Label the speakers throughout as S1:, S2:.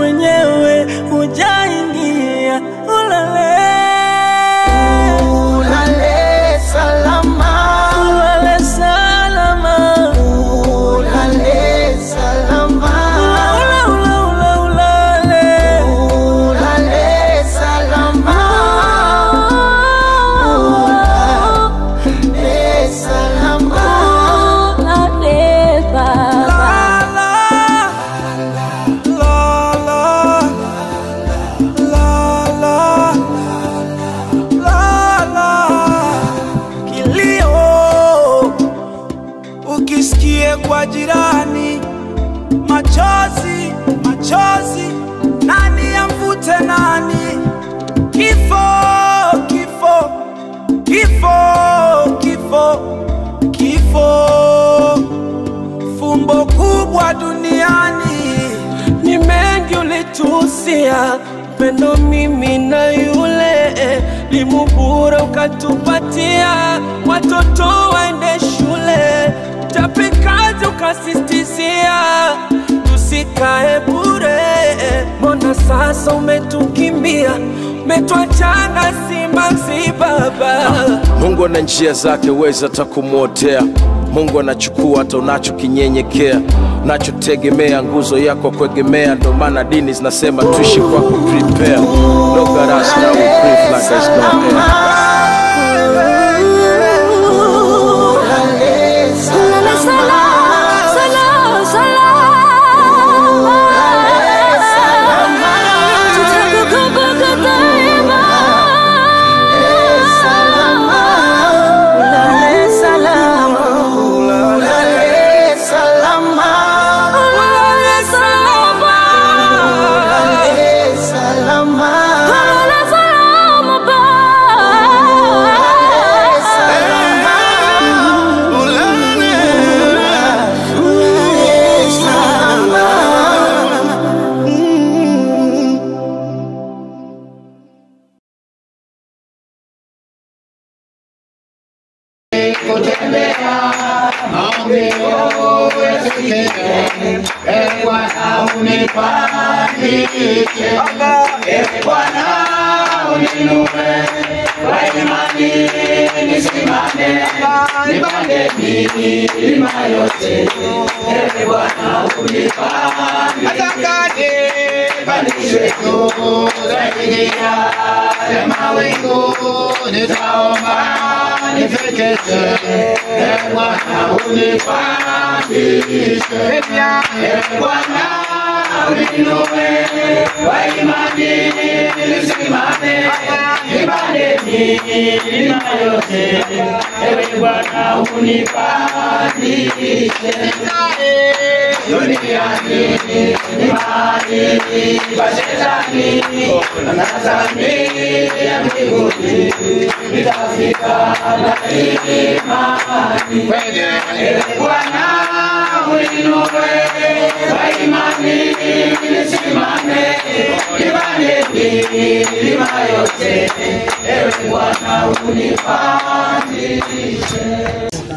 S1: mwenyewe hujaingia. Ulale salama, ulale salama, ulale salama, ulale salama, ulale salama, ulale ukisikie kwa jirani machozi, machozi, nani amvute nani? Kifo, kifo, kifo, kifo, kifo, fumbo kubwa duniani. Ni mengi ulitusia, pendo mimi na yule, limubura ukatupatia, watoto waende shule, tapikazi ukasistizia, tusikae bure. Mbona sasa umetukimbia, umetuachana simanzi baba?
S2: Mungu ana njia zake, weza takumuotea. Mungu anachukua hata unachokinyenyekea, unachotegemea, nguzo yako kuegemea. Ndo maana dini zinasema tuishi kwa kuprepare. No garage now we breathe like there's no air.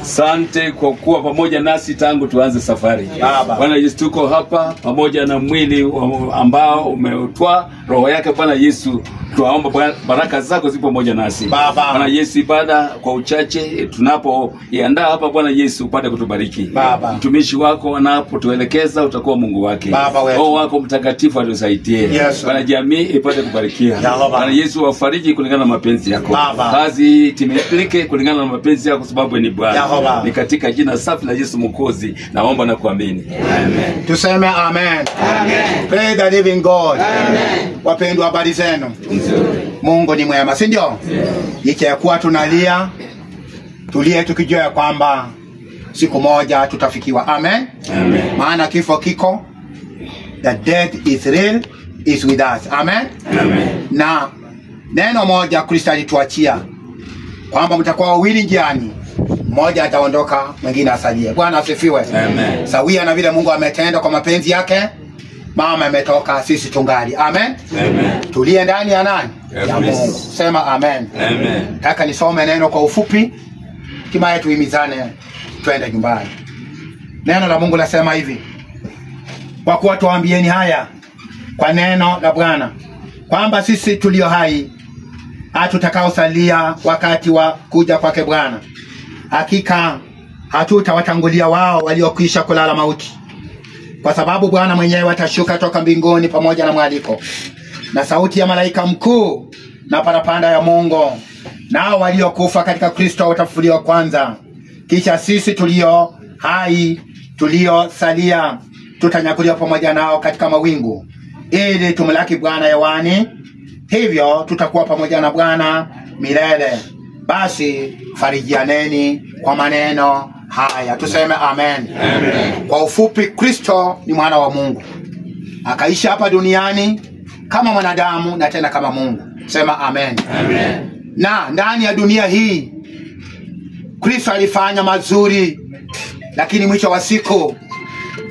S3: Asante kwa kuwa pamoja nasi tangu tuanze safari. Bwana Yesu, tuko hapa pamoja na mwili ambao umetwaa roho yake Bwana Yesu. Tunaomba baraka zako zipo pamoja nasi. Bwana Yesu, ibada kwa uchache tunapoiandaa hapa Bwana Yesu, upate kutubariki. Mtumishi wako anapotuelekeza utakuwa Mungu wake. Roho wako mtakatifu atusaidie. Bwana jamii ipate kubarikia. Bwana Yesu, wafariji kulingana na mapenzi yako. Kazi timilike kulingana na mapenzi yako, sababu ni Bwana. Ni katika jina safi la Yesu Mwokozi naomba na kuamini. Amen.
S4: Tuseme amen.
S3: Amen.
S4: Praise the living God.
S3: Amen.
S4: Wapendwa, habari zenu? Mungu ni mwema, si ndio? Licha ya kuwa tunalia, tulie tukijua ya kwamba siku moja tutafikiwa. Amen.
S3: Amen.
S4: Maana kifo kiko, the death is real, is with us. Amen.
S3: Amen.
S4: Na neno moja Kristo alituachia kwamba mtakuwa wawili njiani, mmoja ataondoka mwingine asalie. Bwana asifiwe.
S3: Amen.
S4: Sawia na vile Mungu ametenda kwa mapenzi yake, mama ametoka, sisi tungali. Amen.
S3: Amen.
S4: Tulie ndani ya nani? Ya Mungu. Sema amen.
S3: Amen.
S4: Nataka nisome neno kwa ufupi, kimaye tuhimizane twende nyumbani. Neno la Mungu lasema hivi: kwa kuwa tuambieni haya, kwa neno la Bwana kwamba sisi tulio hai tutakaosalia wakati wa kuja kwake Bwana, hakika hatutawatangulia wao waliokwisha kulala mauti, kwa sababu Bwana mwenyewe atashuka toka mbinguni pamoja na mwaliko na sauti ya malaika mkuu na parapanda ya Mungu, nao waliokufa katika Kristo watafufuliwa kwanza. Kisha sisi tulio hai tuliosalia tutanyakuliwa pamoja nao katika mawingu ili tumlaki Bwana hewani. Hivyo tutakuwa pamoja na Bwana milele. Basi farijianeni kwa maneno haya. Tuseme amen. Amen. Kwa ufupi, Kristo ni mwana wa Mungu, akaishi hapa duniani kama mwanadamu na tena kama Mungu. Sema amen. Amen. Na ndani ya dunia hii Kristo alifanya mazuri, lakini mwisho wa siku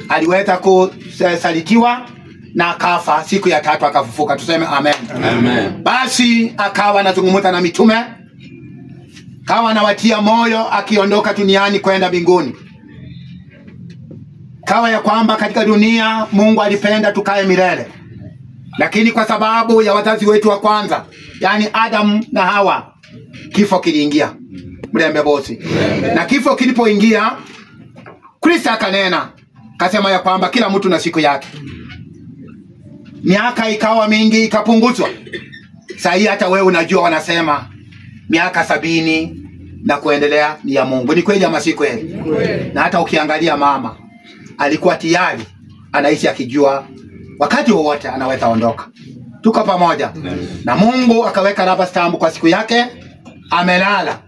S4: aliweza kusalitiwa na akafa, siku ya tatu akafufuka. Tuseme amen. Amen. Basi akawa anazungumza na mitume, kawa anawatia moyo akiondoka duniani kwenda mbinguni. Kawa ya kwamba katika dunia Mungu alipenda tukae milele, lakini kwa sababu ya wazazi wetu wa kwanza, yani Adam na Hawa, kifo kiliingia. Mlembe bosi. Na kifo kilipoingia, Kristo akanena, kasema ya kwamba kila mtu na siku yake. Miaka ikawa mingi, ikapunguzwa. Sasa hata wewe unajua wanasema miaka 70 na kuendelea ni ya Mungu. Ni kweli ama si kweli? Na hata ukiangalia mama alikuwa tayari anaishi akijua wakati wowote anaweza ondoka. Tuko pamoja. Na Mungu akaweka raba stamp kwa siku yake, amelala.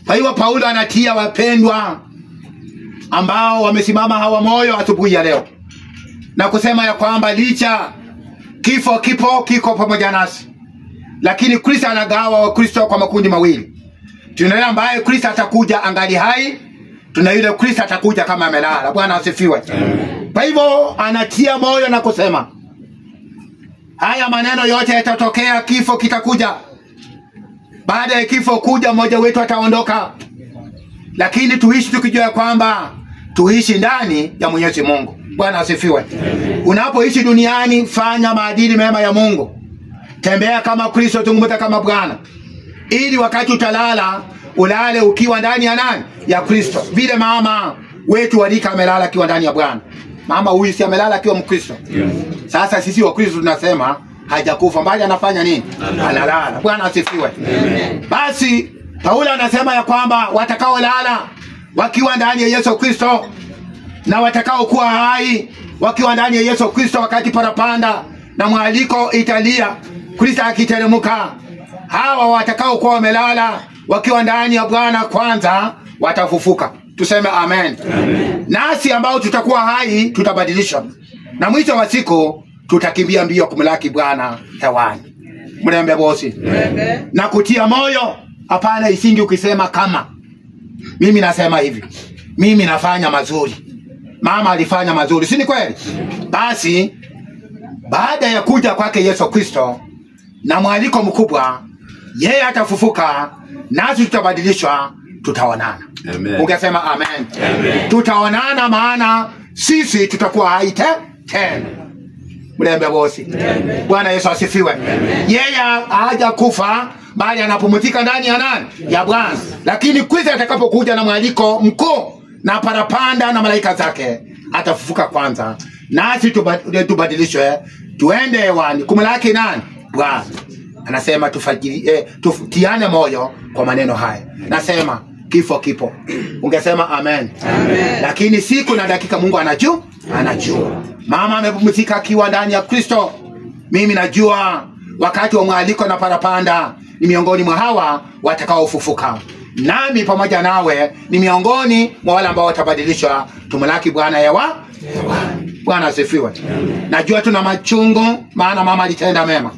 S4: Kwa hiyo Paulo anatia wapendwa ambao wamesimama hawa moyo asubuhi ya leo na kusema ya kwamba licha kifo kiko pamoja nasi, lakini Kristo anagawa wa Kristo kwa makundi mawili. Tuna yule ambaye Kristo atakuja angali hai, tuna yule Kristo atakuja kama amelala. Bwana asifiwe. Kwa hivyo anatia moyo na kusema haya maneno yote yatatokea, kifo kitakuja. Baada ya kifo kuja, mmoja wetu ataondoka, lakini tuishi tukijua kwamba tuishi ndani ya Mwenyezi Mungu. Bwana asifiwe. Unapoishi duniani, fanya maadili mema ya Mungu, tembea kama Kristo, zungumza kama Bwana, ili wakati utalala ulale ukiwa ndani ya nani? Ya Kristo. Vile mama wetu walika amelala akiwa ndani ya Bwana. Mama huyu si amelala akiwa Mkristo? Sasa sisi wa Kristo tunasema hajakufa, mbali anafanya nini? Analala. Bwana asifiwe. Basi Paulo anasema ya kwamba watakao lala wakiwa ndani ya Yesu Kristo na watakao kuwa hai wakiwa ndani ya Yesu Kristo, wakati parapanda na mwaliko italia, Kristo akiteremka, hawa watakao kuwa wamelala wakiwa ndani ya Bwana kwanza watafufuka. Tuseme amen. Amen. Nasi ambao tutakuwa hai tutabadilishwa, na mwisho wa siku tutakimbia mbio kumlaki Bwana hewani. Mlembe bosi. Amen. Na kutia moyo, hapana isingi ukisema kama mimi nasema hivi, mimi nafanya mazuri, mama alifanya mazuri, si ni kweli? Basi baada ya kuja kwake Yesu Kristo na mwaliko mkubwa, yeye atafufuka, nasi tutabadilishwa, tutaonana. Amen. Ukisema amen. Amen. Tutaonana, maana sisi tutakuwa hai tena. Mlembe bosi. Bwana Yesu asifiwe. Yeye haja kufa, bali anapumzika ndani ya nani? Ya Bwana. Lakini Kristo atakapokuja na mwaliko mkuu na parapanda na malaika zake, atafufuka kwanza, nasi tubadilishwe tuende hewani kumlaki nani? Bwana. Anasema tutiane moyo kwa maneno haya. Nasema kifo kipo. Ungesema amen. Amen. Lakini siku na dakika Mungu anajua. Mama amepumzika akiwa ndani ya Kristo. Mimi najua wakati wa mwaliko na parapanda ni miongoni mwa hawa watakaofufuka. Nami pamoja nawe ni miongoni mwa wale ambao watabadilishwa tumlaki Bwana hewani. Bwana asifiwe. Najua tuna machungu, maana mama alitenda mema.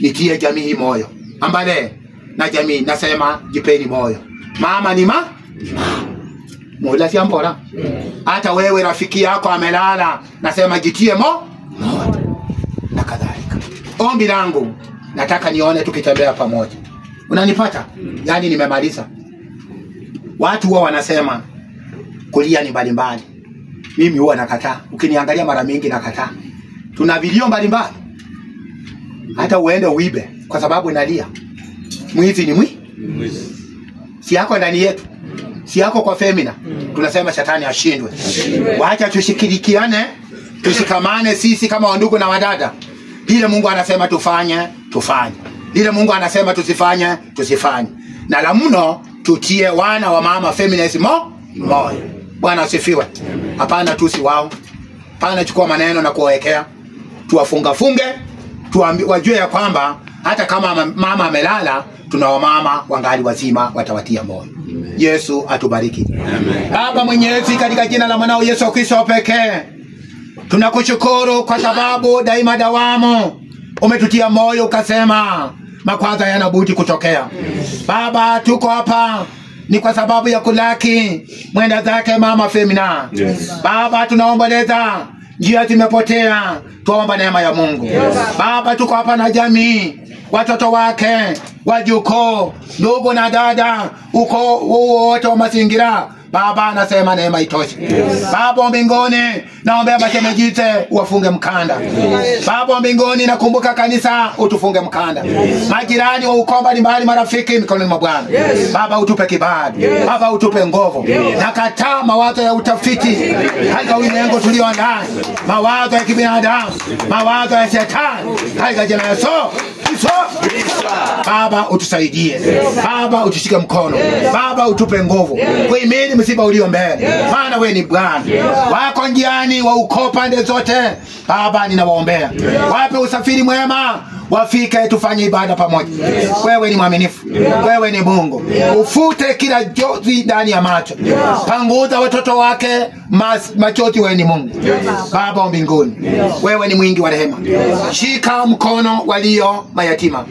S4: Nitie jamii moyo. Ambale na jamii nasema jipeni moyo. Mama ni Mola si ambora. Hata wewe rafiki yako amelala, nasema jitie moyo. Na kadhalika. Ombi langu, nataka nione tukitembea pamoja. Unanipata? Yani nimemaliza. Watu huwa wanasema kulia ni mbalimbali. Mimi huwa nakataa. Ukiniangalia mara mingi nakataa. Tuna vilio mbalimbali. Hata uende uibe kwa sababu inalia. Mwizi ni mwizi. Si yako ndani yetu. Si yako kwa femina. Tunasema shetani ashindwe. Wacha tushirikiane, tushikamane sisi kama ndugu na wadada. Ile Mungu anasema tufanye, tufanye. Ile Mungu anasema tusifanye, tusifanye. Na la mno tutie wana wa mama feminist moyo. Bwana asifiwe. Hapana tusi wao. Hapana chukua maneno na kuwekea. Tuwafunge, wajue ya kwamba hata kama mama amelala, tuna wamama wangali wazima watawatia moyo. Yesu atubariki. Amen. Baba Mwenyezi, katika jina la mwanao Yesu Kristo pekee, tunakushukuru kwa sababu daima dawamu umetutia moyo ukasema makwazo yanabudi kutokea. Baba, tuko hapa ni kwa sababu ya kulaki mwenda zake mama Femina. Baba, tunaomboleza njia zimepotea, tuomba neema ya Mungu. Baba, tuko hapa na jamii, watoto wake, wajukuu, ndugu na dada, uko wote wa mazingira. Baba, anasema neema itoshe. Baba mbinguni, naomba mashemejize wafunge mkanda. Baba mbinguni, nakumbuka kanisa, utufunge mkanda. Majirani wa ukoo mbalimbali, marafiki, mikononi mwa Bwana. Baba, utupe kibali. Baba, utupe nguvu. Nakataa mawazo ya utafiti katika ulimwengu tulio ndani, mawazo ya kibinadamu, mawazo ya shetani, katika jina la Yesu. Baba, utusaidie. Baba, utushike mkono. Baba, utupe nguvu kuhimili msiba ulio mbele. Maana wewe ni Bwana. Wako njiani wa ukoo pande zote. Baba, ninawaombea wape usafiri mwema, wafike tufanye ibada pamoja. Wewe ni mwaminifu. Wewe ni Mungu. Ufute kila jozi ndani ya macho. Panguza watoto wake machozi. Wewe ni Mungu. Baba mbinguni, wewe ni mwingi wa rehema. Shika mkono walio mayatima.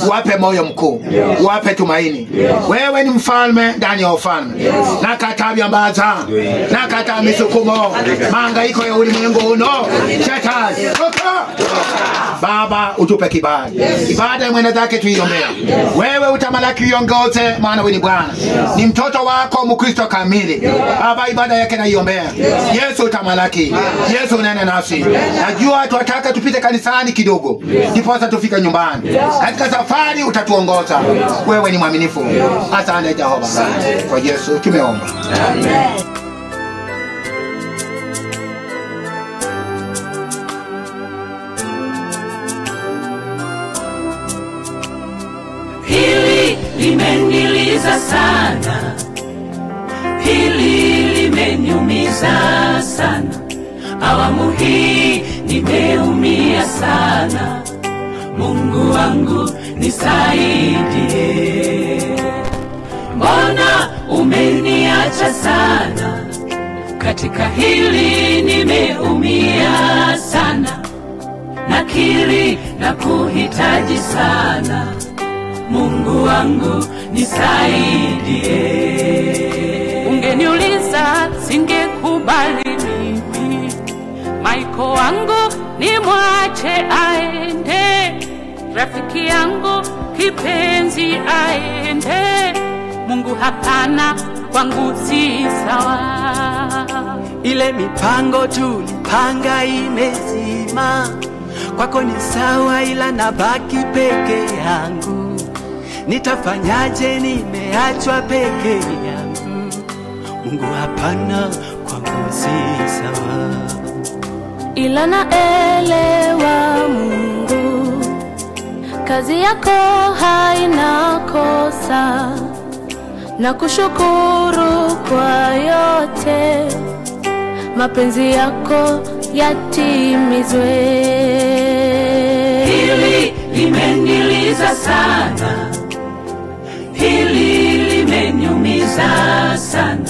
S4: Wape moyo mkuu. Wape tumaini. Wewe ni mfalme ndani ya ufalme. Nakataa viambaza. Nakataa misukumo. Mahangaiko ya ulimwengu uno. Shetani. Baba, utupe kibali. Ibada ya mwenda zake tuiombea. Wewe utamalaki uiongoze, maana wewe ni Bwana. Ni mtoto wako Mkristo kamili. Baba, ibada yake naiombea. Yesu utamalaki. Yesu unene nasi. Najua tunataka tupite kanisani kidogo, ndipo sasa tufike nyumbani. Katika safari utatuongoza. Wewe ni mwaminifu. Asante Jehova. Kwa Yesu tumeomba. Amen.
S5: Hili limeniliza sana, hili limeniumiza sana, awamu hii nimeumia sana. Mungu wangu nisaidie. Mbona umeniacha sana? Katika hili nimeumia sana, nakiri na kuhitaji sana. Mungu wangu nisaidie. Ungeniuliza singekubali mimi, Maiko wangu ni mwache aende, rafiki yangu kipenzi aende. Mungu hapana, kwangu si sawa.
S1: Ile mipango tulipanga imezima, kwako ni sawa, ila nabaki peke yangu. Nitafanyaje? Nimeachwa peke yangu. Mungu hapana, kwangu si sawa.
S6: Ila naelewa Mungu, kazi yako haina kosa. Nakushukuru kwa yote, mapenzi yako yatimizwe.
S5: Hili limeniliza sana, hili limeniumiza sana,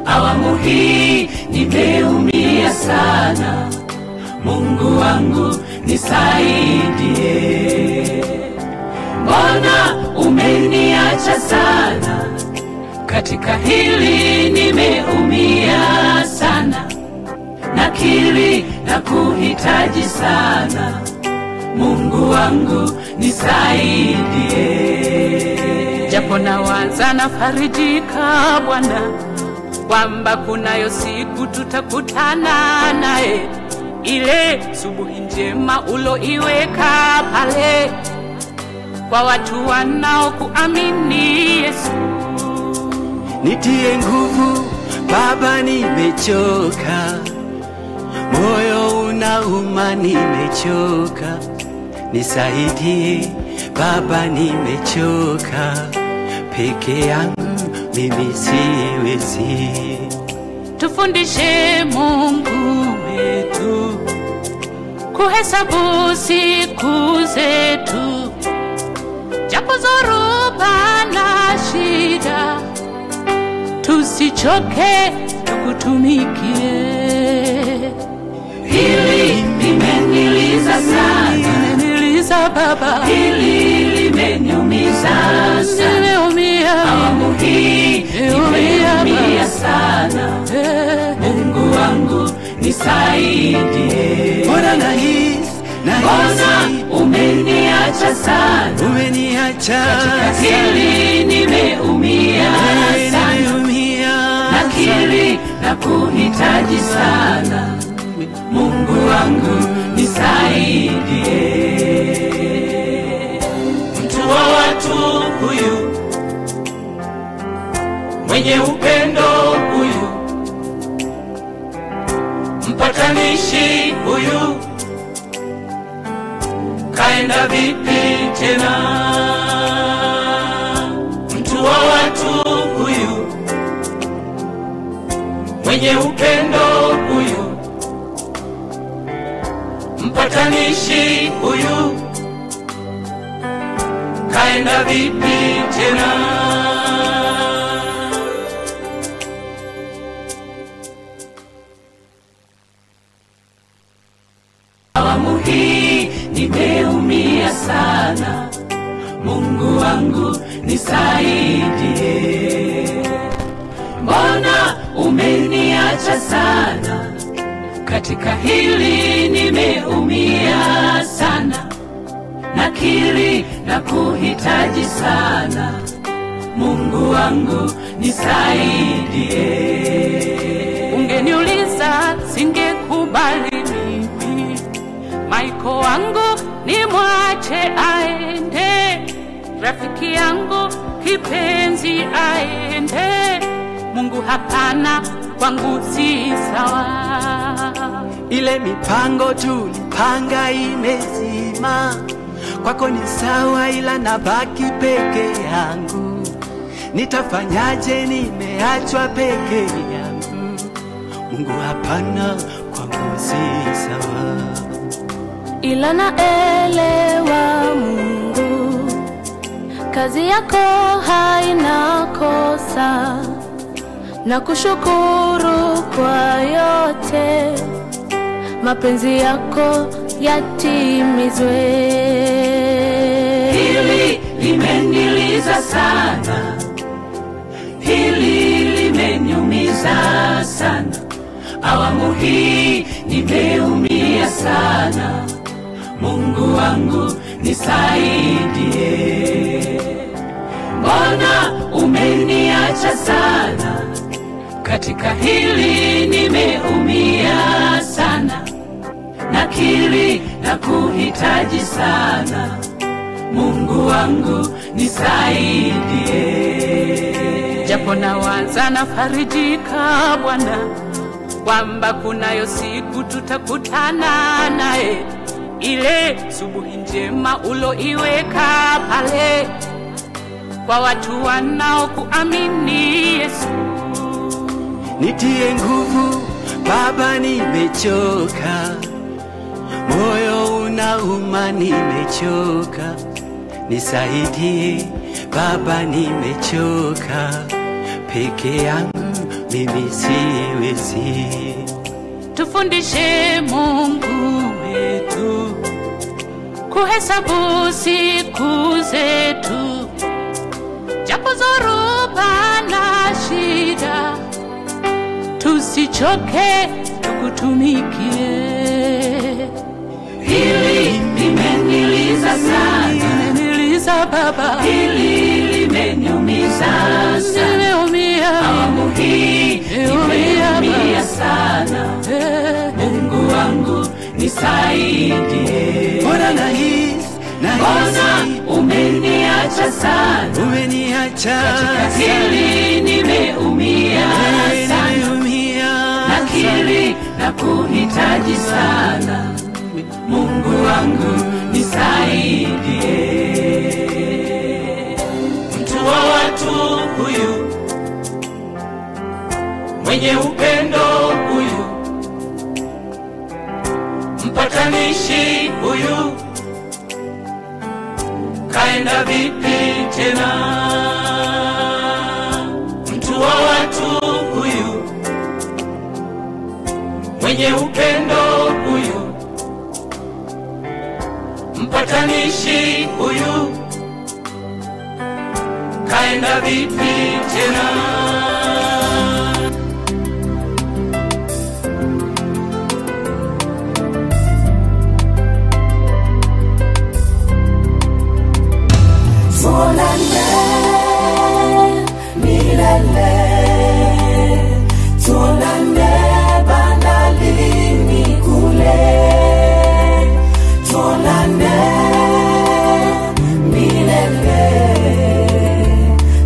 S5: awamu hii nimeumia sana. Mungu wangu nisaidie. Mbona umeniacha sana? Katika hili nimeumia sana, nakiri na kuhitaji sana. Mungu wangu nisaidie. Japo nawaza nafarijika Bwana, kwamba kunayo siku tutakutana naye. ile subuhi njema uloiweka pale kwa watu wanaokuamini Yesu.
S1: Nitie nguvu Baba, nimechoka, moyo unauma, nimechoka. Nisaidie Baba, nimechoka, peke yangu mimi siwezi.
S5: Tufundishe Mungu wetu kuhesabu siku zetu, japo zoruba na shida, tusichoke tukutumikie. Hili limeniliza sana, limeniliza Baba, hili limeniumiza sana, nimeumia, awamu hii nimeumia sana. Mungu wangu nisaidie,
S1: Mbona nahisi
S5: umeniacha sana,
S1: umeniacha
S5: katika hili nimeumia sana, nakiri na kuhitaji sana. Mungu wangu nisaidie. Mtu wa watu huyu, mwenye upendo huyu, mpatanishi huyu, kaenda vipi tena? Mtu wa watu huyu, mwenye upendo huyu, mpatanishi huyu, kaenda vipi tena? Awamu hii nimeumia sana, Mungu wangu nisaidie. Mbona umeniacha sana, katika hili nimeumia sana, nakiri na kuhitaji sana. Mungu wangu nisaidie. Ungeniuliza singekubali mimi, Maiko wangu ni mwache aende, rafiki yangu kipenzi aende. Mungu hapana, kwangu si sawa.
S1: Ile mipango tulipanga imezima, kwako ni sawa, ila nabaki peke yangu. Nitafanyaje? Nimeachwa peke yangu. Mungu hapana, kwangu si sawa.
S6: Ila naelewa Mungu, kazi yako haina kosa, na kushukuru kwa yote, mapenzi yako yatimizwe.
S5: Hili limeniliza sana, hili limeniumiza sana, awamu hii nimeumia sana. Mungu wangu nisaidie. Mbona umeniacha sana, katika hili nimeumia sana, nakiri na kuhitaji sana. Mungu wangu nisaidie. Japo nawaza nafarijika Bwana, kwamba kunayo siku tutakutana naye, ile subuhi njema uloiweka pale kwa watu wanaokuamini Yesu.
S1: Nitie nguvu Baba, nimechoka, moyo unauma, nimechoka. Nisaidie Baba, nimechoka, peke yangu mimi siwezi.
S5: Tufundishe Mungu wetu kuhesabu siku zetu, japo zoruba na shida, tusichoke tukutumikie. Hili limeniliza sana, limeniliza Baba, hili limeniumiza sana, nimeumia, awamu hii nimeumia sana. Mungu wangu nisaidie.
S1: Mbona nahisi
S5: Umeniacha sana,
S1: umeniacha
S5: katika hili nimeumia sana, nakiri na kuhitaji sana. Mungu wangu nisaidie. Mtu wa watu huyu, mwenye upendo huyu, mpatanishi huyu, kaenda vipi tena? Mtu wa watu huyu, mwenye upendo huyu, mpatanishi huyu, kaenda vipi tena? Tuonane milele, tuonane bandarini kule, tuonane milele,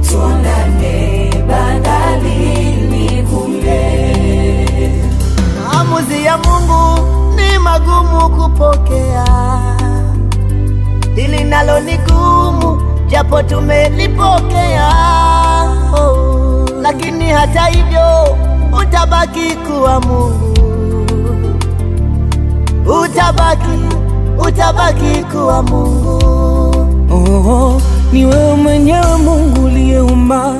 S5: tuonane bandarini kule.
S7: Maamuzi ya Mungu ni magumu kupokea, hili nalo ni gumu japo tumelipokea, lakini hata hivyo utabaki kuwa Mungu, utabaki kuwa Mungu.
S8: Oh, ni wewe mwenyewe Mungu uliyeumba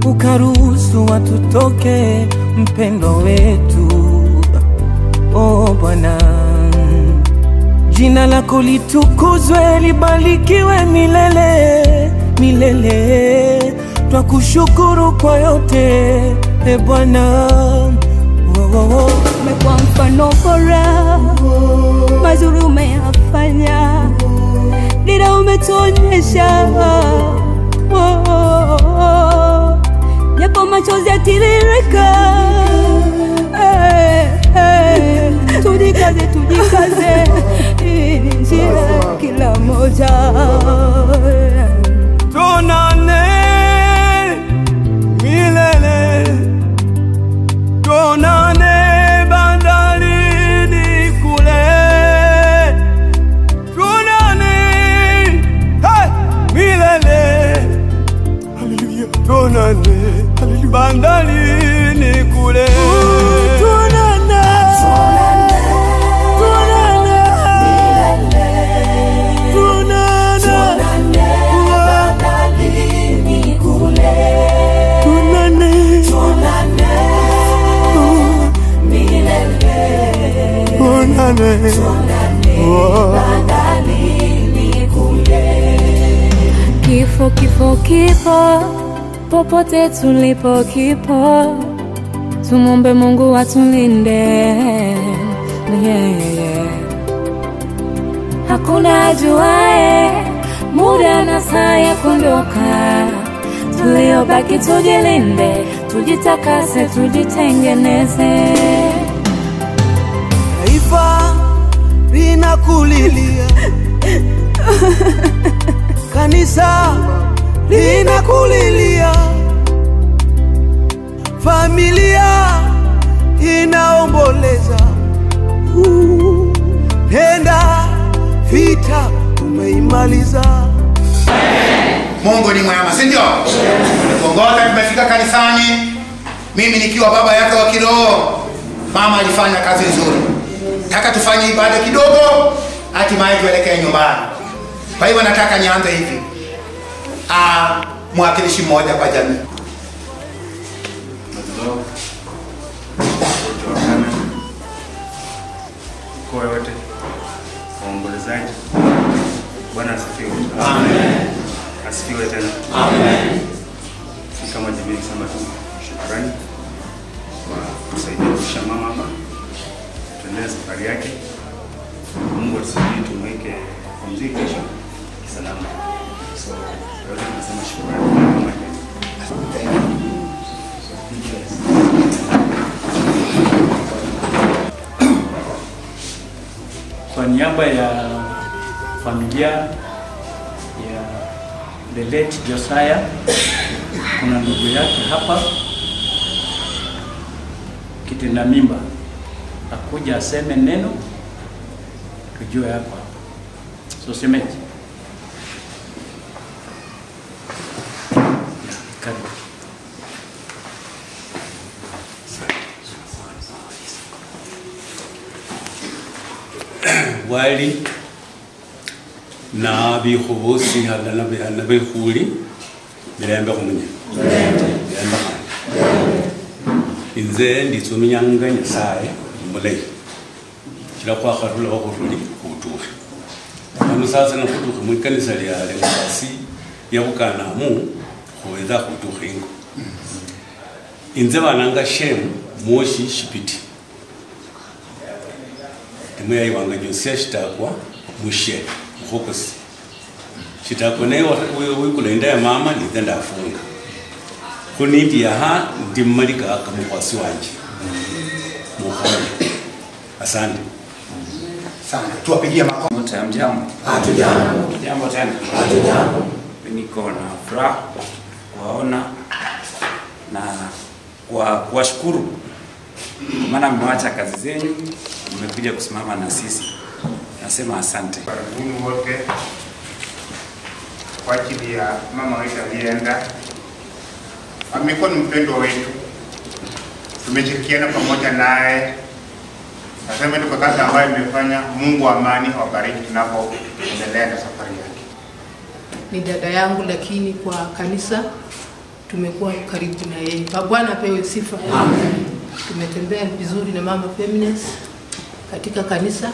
S8: ukaruhusu watu toke, mpendo wetu. Oh Bwana, jina lako litukuzwe, libarikiwe milele milele. Twakushukuru kwa yote e Bwana.
S9: Umekuwa mfano bora, mazuri umeyafanya, dira umetuonyesha, japo machozi yatiririka. Tujikaze, hii ni njia kila moja.
S8: Tuonane milele, tuonane bandarini kule, tuonane milele, haleluya, tuonane bandarini kule.
S9: Kifo popote tulipo kipo, tumombe Mungu atulinde. Hakuna ajuae muda na saa ya kuondoka, tuliobaki tujilinde, tujitakase, tujitengeneze.
S8: Taifa linakulilia, kanisa linakulilia, familia inaomboleza. Nenda, vita umeimaliza.
S4: Mungu ni mwema, si ndio? Tuongoza, tumefika kanisani. Mimi nikiwa baba yake wa kiroho, mama alifanya kazi nzuri. Nataka tufanye ibada kidogo, hatimaye tuelekee nyumbani. Kwa hivyo nataka nianze hivi. Mwakilishi mmoja kwa jamii.
S10: Kwa wote waombolezaji, Bwana asifiwe.
S4: Amen.
S10: Asifiwe tena.
S4: Amen.
S10: Sisi kama jamii tunasema tu shukrani kwa kusaidia kisha mama hapa. Tuendelee safari yake. Mungu atusaidie tumweke pumzike kesho kisalama. So, yote tunasema shukrani kwa mama yake.
S11: Kwa niaba ya familia ya the late Josiah, kuna ndugu yake hapa kitenda mimba, akuja aseme neno tujue hapa. So semeji. Karibu.
S12: Wali na bihubusi halala bihana bihuli bilembe kumunye bilembe inze nditsuminyanga nyasaye mulei kila kwa kharula okhuruli kutuhe ano sasa na kutuhe mu kanisa lya lengasi ya bukana mu khweza kutuhe ingo inze bananga shem moshi shipiti temwe yiwanga Josia shitakwa mushe mukhokosi shitakwa naye wikulenda ya mama nitenda afunga kunindi yaha ndimmalika akamukwasi wanje mukhole. Asante
S4: sana, tuwapigie makofi.
S13: Jambo. Jambo tena. Niko na furaha kuwaona na kuwashukuru maana mmewacha kazi zenu mmekuja kusimama na sisi. Nasema asante.
S10: Karibuni wote kwa ajili ya mama wetu aliyeenda. Amekuwa ni mpendwa wetu, tumeshirikiana pamoja naye. Nasema ndio kazi ambayo imefanya. Mungu wa amani awabariki tunapoendelea na safari yake.
S14: Ni dada yangu, lakini kwa kanisa tumekuwa karibu na yeye. Bwana apewe sifa. Amen. Tumetembea vizuri na mama Feminist katika kanisa,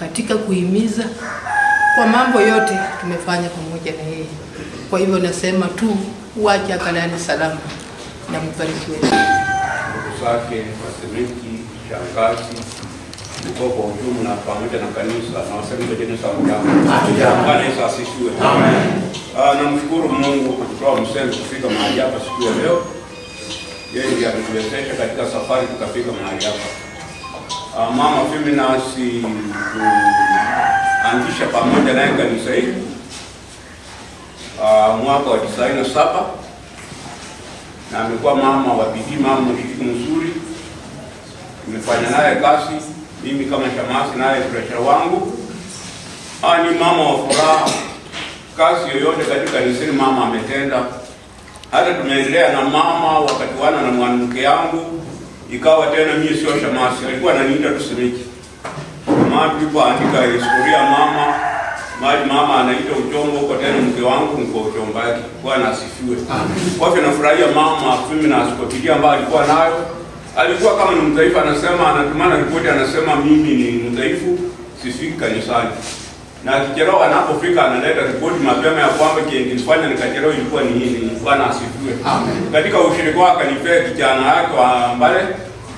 S14: katika kuhimiza kwa mambo yote tumefanya pamoja na yeye. Kwa hivyo nasema tu uache akalale salama na mbarikiwe.
S12: Ndugu zake wasemeki, shangazi, mko kwa ujumla pamoja na kanisa na wasemi wengine sawa jambo. Bwana Yesu asifiwe. Amen. Namshukuru Mungu kwa kutoa msemo kufika mahali hapa siku ya leo. Yeye ndiye ametuwezesha katika safari tukafika mahali hapa. Mama Feminist kuanzisha pamoja naye kanisa hili mwaka wa 97 na amekuwa mama wa bidii, mama mshiriki mzuri. Nimefanya naye kazi mimi kama shamasi, naye pressure wangu. Ni mama wa furaha. Kazi yoyote katika kanisa mama ametenda. Hata tumeendelea na mama wakati wana na mwanamke yangu, ikawa tena mimi sio shamasi, alikuwa ananiita tusemeki. Mama tulipoandika historia mama, mama anaita uchombo kwa tena mke wangu niko uchomba yake. Bwana asifiwe. Kwa hivyo nafurahia mama Feminist kwa bidii ambayo alikuwa nayo. Alikuwa kama ni mdhaifu, anasema anatumana ripoti, anasema mimi ni mdhaifu, sifiki kanisani. Na kichelewa anapofika analeta ripoti mapema ya kwamba kilifanya nikachelewa ilikuwa ni nini. Bwana asifiwe. Amen. Katika ushirika wake akanipea kijana yake wa mbale,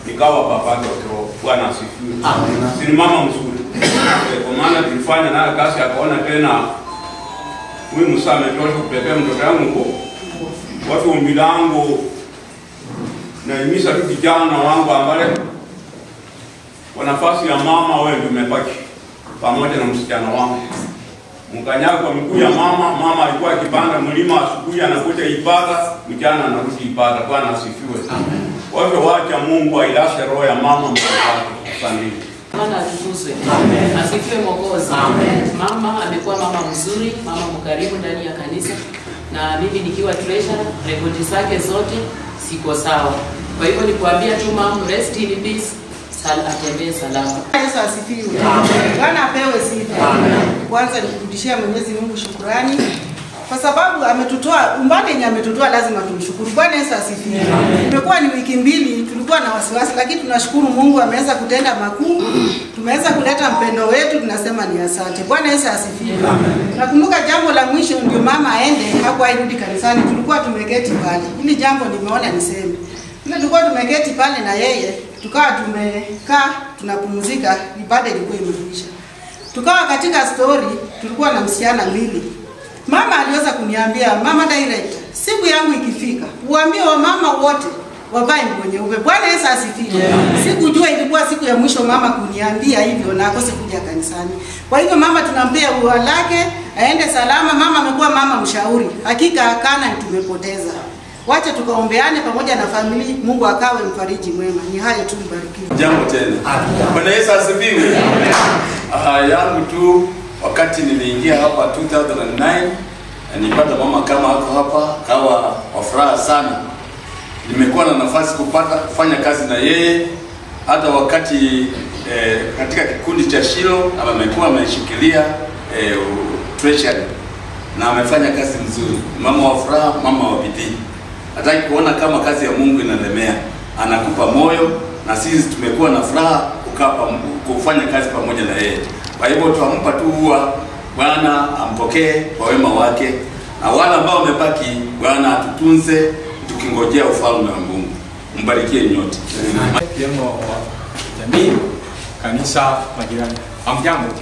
S12: nikawa papake wa kiroho. Bwana asifiwe. Amen. Si mama mzuri. Kwa maana tulifanya naye kazi, akaona tena mimi sana ametosha kupeleka mtoto wangu kwa watu milango na imisa tu kijana wangu ambaye kwa nafasi ya mama wewe umebaki pamoja na msichana wangu. Mkanyaga kwa miguu ya mama. Mama alikuwa akipanda mlima asubuhi anakuja ibada, mjana anarudi ibada. Bwana asifiwe. Amen. Kwa hivyo wacha Mungu ailashe roho ya mama mtakatifu. Asante.
S15: Bwana atukuzwe. Amen. Asifiwe Mwokozi. Amen. Mama amekuwa mama mzuri, mama mkarimu ndani ya kanisa, na mimi nikiwa treasurer, rekodi zake zote siko sawa. Kwa hivyo nikuambia tu mama, rest in peace. Atembee salama.
S16: Yesu asifiwe. Amen. Bwana apewe sifa. Amen. Kwanza nikurudishia Mwenyezi Mungu shukrani kwa sababu ametutoa umbali yenye ametutoa, lazima tumshukuru. Bwana Yesu asifiwe. Imekuwa ni wiki mbili tulikuwa na wasiwasi, lakini tunashukuru Mungu ameweza kutenda makuu. Tumeweza kuleta mpendo wetu, tunasema ni asante. Bwana Yesu asifiwe. Nakumbuka jambo la mwisho ndio mama aende, hakuwairudi kanisani, tulikuwa tumeketi pale. Hili jambo nimeona niseme. Tulikuwa tumeketi pale na yeye, tukawa tumekaa tunapumzika, ibada ilikuwa imeisha. Tukawa katika story, tulikuwa na msichana mbili. Mama aliweza kuniambia, mama director, siku yangu ikifika, uambie wa mama wote wavae nguo nyeupe. Bwana Yesu asifiwe. Sikujua ilikuwa siku ya mwisho mama kuniambia hivyo na akose kuja kanisani. Kwa hivyo mama tunampea ua lake aende salama. Mama amekuwa mama mshauri. Hakika kana tumepoteza. Wacha tukaombeane pamoja na familia, Mungu akawe mfariji mwema. Ni hayo tu, mbarikiwe.
S3: Jambo tena. Bwana Yesu asifiwe. Yangu tu wakati niliingia hapa 2009 nilipata mama kama hako hapa, kawa wafuraha sana. Nimekuwa na nafasi kufanya kazi na yeye hata wakati katika kikundi cha Shilo amekuwa ameshikilia treasury na amefanya kazi nzuri. Mama wa furaha, mama wa bidii. Hataki kuona kama kazi ya Mungu inalemea. Anakupa moyo na sisi tumekuwa na furaha kufanya kazi pamoja na yeye. Kwa hivyo tuampa tu ua, Bwana ampokee kwa wema wake, na wale ambao wamebaki Bwana atutunze tukingojea ufalme wa Mungu. Mbarikie nyote.
S17: Kiemo wa jamii, kanisa, majirani. Hamjambo?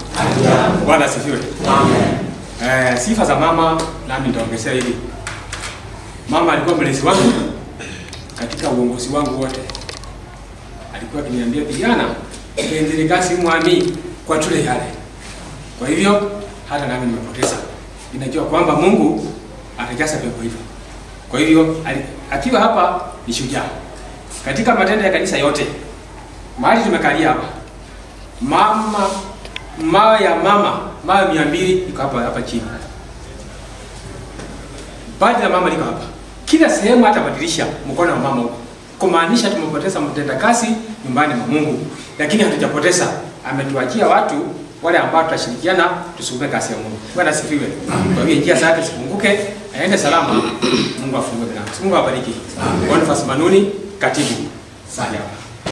S17: Bwana asifiwe. Amen. Sifa za mama nami nitaongezea hili. Mama alikuwa mlezi wangu katika uongozi wangu wote. Alikuwa akiniambia vijana, endelea kazi mwami kwa tule yale. Kwa hivyo hata nami nimepoteza. Ninajua kwamba Mungu atajaza pepo hivyo. Kwa hivyo akiwa hapa ni shujaa. Katika matendo ya kanisa yote, mahali tumekalia hapa, mawe 200 iko hapa chini. Baada ya mama liko hapa. Kila sehemu hata badilisha mkono wa mama huko. Kumaanisha tumepoteza mtendakazi nyumbani mwa Mungu. Lakini hatujapoteza. Ametuachia watu wale ambao tutashirikiana tusukume kazi ya Mungu. Bwana asifiwe. Kwa hiyo njia zake zifunguke, aende salama. Mungu afungue milango. Mungu awabariki. Boniface Manuni, katibu. Sawa.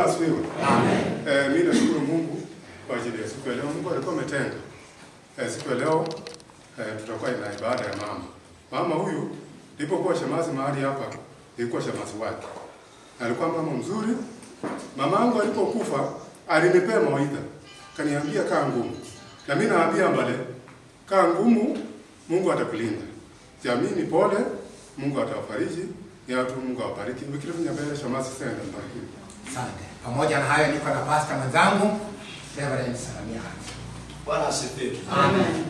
S18: Asifiwe. Amen. Mimi nashukuru Mungu kwa ajili ya siku ya leo. Mungu alikuwa ametenda. Siku ya leo tutakuwa na ibada ya mama. Mama huyu nilipokuwa shemazi mahali hapa, nilikuwa shemazi wake. Alikuwa mama mzuri. Mama yangu alipokufa alinipea mawaidha. Kaniambia kaa ngumu. Na mimi naambia mbale, kaa ngumu, Mungu atakulinda. Jamii ni pole, Mungu atawafariji. Ya watu Mungu awabariki. Mkirefu nyambele shemazi sana mbarikiwe.
S4: Asante. Pamoja na hayo niko na pastor mwenzangu Reverend Salamia.
S2: Bwana asifiwe.
S4: Amen.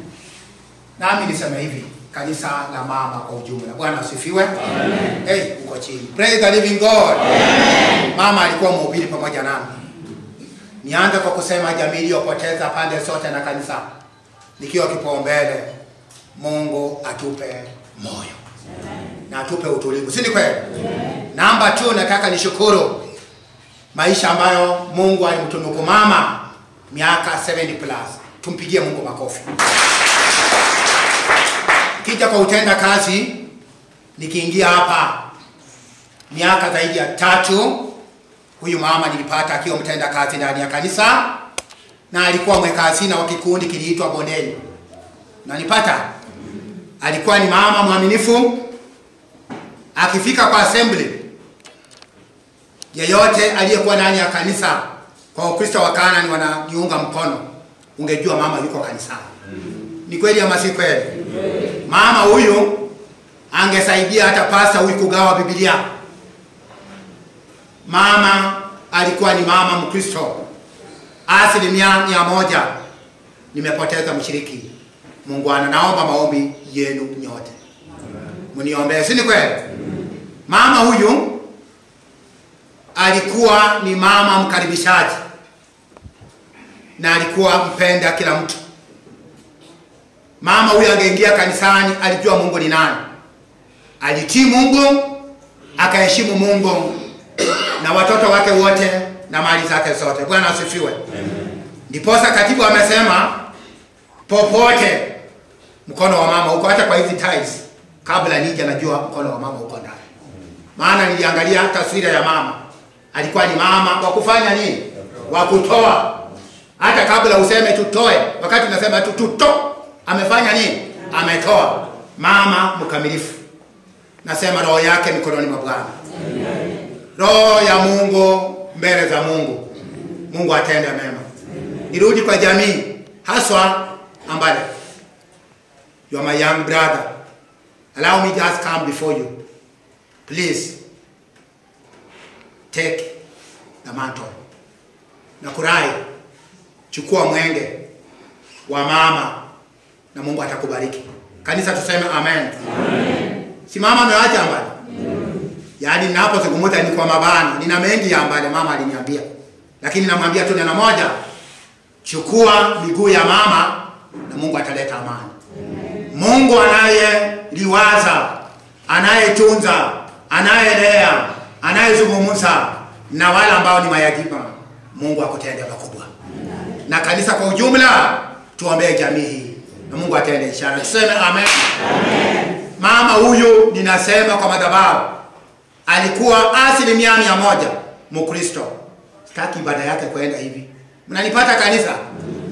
S4: Nami niseme hivi, kanisa la mama kwa ujumla. Bwana asifiwe. Amen. Hey, uko chini. Praise the living God. Amen. Mama alikuwa mhubiri pamoja nami. Nianze kwa kusema jamii iliyopoteza pande zote na kanisa nikiwa kipaumbele. Mungu atupe moyo. Amen. Na atupe utulivu. Si ni kweli? Namba 2 nataka nishukuru maisha ambayo Mungu alimtunuku mama miaka 70 plus. Tumpigie Mungu makofi. Kija kwa utenda kazi, nikiingia hapa miaka zaidi ya 3, huyu mama nilipata akiwa mtenda kazi ndani ya kanisa na alikuwa mweka hazina wa kikundi kiliitwa Bondeni. Na nipata alikuwa ni mama mwaminifu. Akifika kwa assembly, yeyote aliyekuwa ndani ya kanisa kwa Ukristo wa Kanaani wananiunga mkono, ungejua mama yuko kanisani. Ni kweli ama si kweli? Mama huyu angesaidia hata pasta huyu kugawa Biblia. Mama alikuwa ni mama Mkristo. 100%. Nimepoteza mshiriki. Mungu naomba maombi yenu nyote. Mniombee, si ni kweli? Mama huyu alikuwa ni mama mkaribishaji. Na alikuwa mpenda kila mtu. Mama huyu angeingia kanisani alijua Mungu ni nani. Alitii Mungu, akaheshimu Mungu na watoto wake wote na mali zake zote. Bwana asifiwe. Ndiposa katibu amesema popote mkono wa mama uko, hata kwa hizi ties. Kabla nija najua mkono wa mama uko ndani. Maana niliangalia taswira ya mama. Alikuwa ni mama wa kufanya nini? Wa kutoa. Hata kabla useme tutoe, wakati unasema tuto, amefanya nini? Ametoa. Mama mkamilifu. Nasema roho yake mikononi mwa Bwana. Roho ya Mungu mbele za Mungu. Mungu atende mema. Nirudi kwa jamii, haswa Ambale. You are my young brother. Allow me just come before you. Please. take the mantle. Na kurai, chukua mwenge wa mama na Mungu atakubariki. Kanisa tuseme amen. Amen. Si mama amewacha mbali. Yaani ninapozungumza ni kwa mabano. Nina mengi ya mbali mama aliniambia. Lakini namwambia tu neno moja. Chukua miguu ya mama na Mungu ataleta amani. Mungu anayeliwaza, anayetunza, anayelea, anayezungumza na wale ambao ni mayatima, Mungu akutende makubwa. Na kanisa kwa ujumla tuombee jamii hii na Mungu atende ishara. Tuseme amen. Amen. Mama huyu ninasema kwa madhabahu alikuwa 100% Mkristo. Sitaki ibada yake kwenda hivi. Mnanipata kanisa?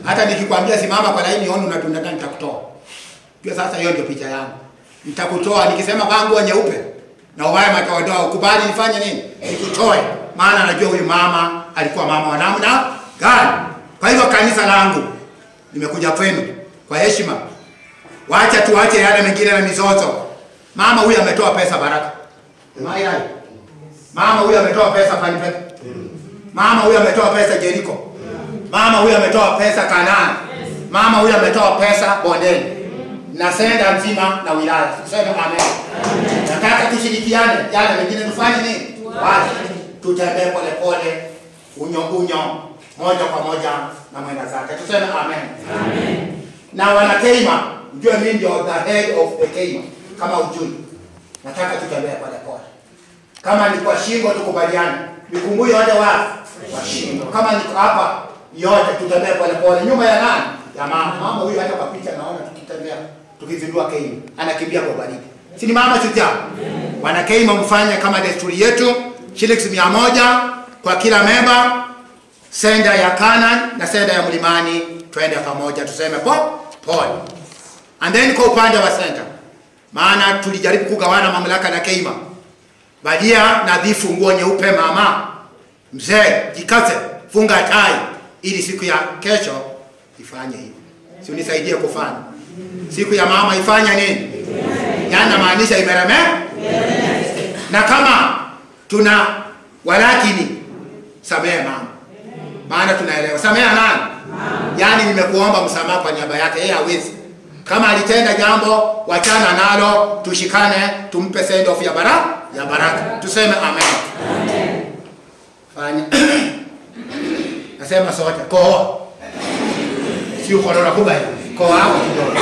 S4: Hata nikikwambia simama kwa laini onu unatunda ndani nitakutoa. Pia sasa hiyo ndio picha yangu. Nitakutoa nikisema vangu nyeupe na uwaye matawadoa ukubali nifanye nini? Nikutoe. Maana najua huyu mama alikuwa mama wa namna gani. Kwa hivyo kanisa langu nimekuja kwenu kwa heshima. Wacha tuache yale mengine na mizozo. Mama huyu ametoa pesa Baraka. Mama huyu ametoa pesa Panipepe. Mama huyu ametoa pesa Jericho. Mama huyu ametoa pesa Kanani. Mama huyu ametoa pesa Bondeni. Na senda mzima na wilaya. Tuseme amen. Nataka tushirikiane. Yale mengine tufanye nini? Wacha tutembee pole pole, unyo moja kwa moja na mwenda zake. Tuseme amen. Amen. Na wana Keima, ujue mimi ndio the head of the Keima. Kama ujui. Nataka tutembee pole pole. Kama ni kwa shingo tukubaliane. Mikungu yote wa shingo. Kama niko hapa yote tutembee pole pole. Nyuma ya nani? Ya mama. Mama huyu hata kwa picha naona tukitembea tukizindua Keima. Anakimbia kwa baridi. Si ni mama shujaa? Wana Keima mfanye kama desturi yetu. Shilingi 100 kwa kila memba. Senda ya Canaan na senda ya Mlimani twende pamoja tuseme pole. And then kwa upande wa senta. Maana tulijaribu kugawana mamlaka na Keima. Valia nadhifu nguo nyeupe mama. Mzee jikaze, funga tai ili siku ya kesho ifanye hivi. Si unisaidie kufanya. Siku ya mama ifanye nini? Yana maanisha imereme? Na kama tuna walakini samehe mama. Maana tunaelewa. Samehe nani? Yaani nimekuomba msamaha kwa niaba yake, yeye hawezi. Kama alitenda jambo, wachana nalo, tushikane, tumpe send off ya baraka. Tuseme amen. Amen. Fanya. Nasema sote koa. Sio korona kubwa. Koa hapo kidogo.